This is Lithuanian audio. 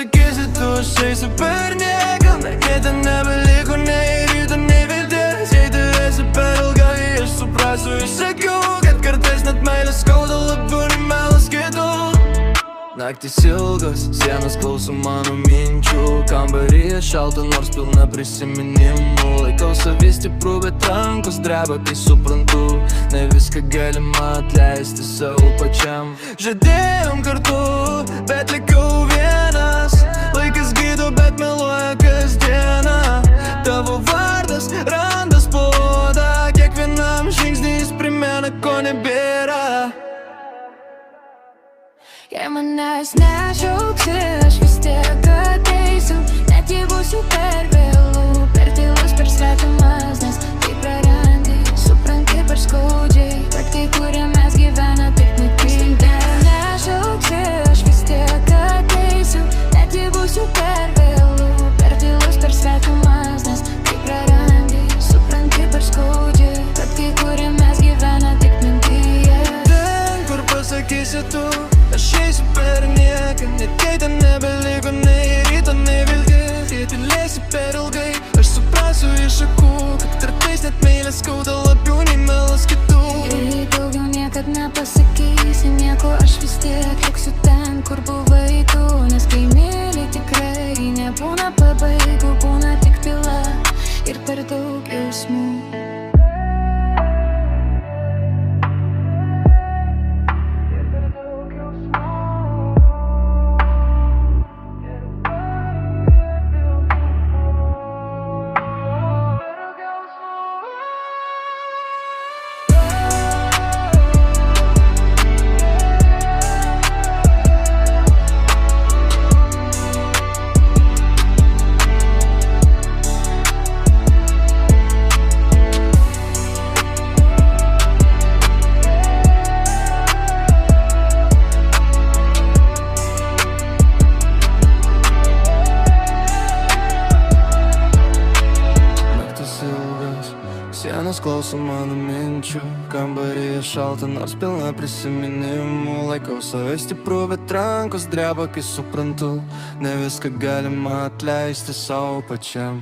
pasakysi, tu aš eisiu per nieką. Kai ten nebeliko nei ryto, nei vilties. Jei tu esi per ilgai, aš suprasiu iš akių, kad kartais net meilė skauda labiau nei melas kitų. Naktis ilgas, sienas klauso mano minčių. Kambaryje šalta, nors pilna prisiminimų. Laikau savį stiprų, bet rankos dreba, kai suprantu, ne viską galima atleisti savo pačiam. Žadėjom kartu, bet likau vienas. Laikas gydo, bet meluoja kasdieną. Tavo vardas randa spaudą. Kiekvienam žingsnį jis primena, ko nebėra. Jei manęs nešauksi, aš vis tiek ateisiu. Net jei būsiu per vėlų, per tylus, per svetimas. Nes tai prarandi, supranti per skaudžiai. Raktai, kurie mes gyvena, taip nutinka. Nešauksi, aš vis tiek ateisiu. Net jei būsiu per vėlų, per tylus, per svetimas. Nes tai prarandi, supranti per skaudžiai. Raktai, kurie mes gyvena, taip mintyje. Ten, kur pasakysi tu, aš eisiu per nieką. Net kai ten nebeliko nei ryto, nei vilties. Jei tylėsi per ilgai, aš suprasiu iš akų, kad kartais net meilė skauda labiau nei melas kitų. Jei daugiau niekad nepasakysi nieko, aš vis tiek liksiu ten, kur buvai tu. Nes kai myli tikrai nebūna pabaigų, būna tik tyla ir per daug jausmų. Sienos klauso mano minčių. Kambaryje šalta, nors pilna prisiminimų. Laikau save stiprų, bet rankos dreba, kai suprantu, ne viską galima atleisti savo pačiam.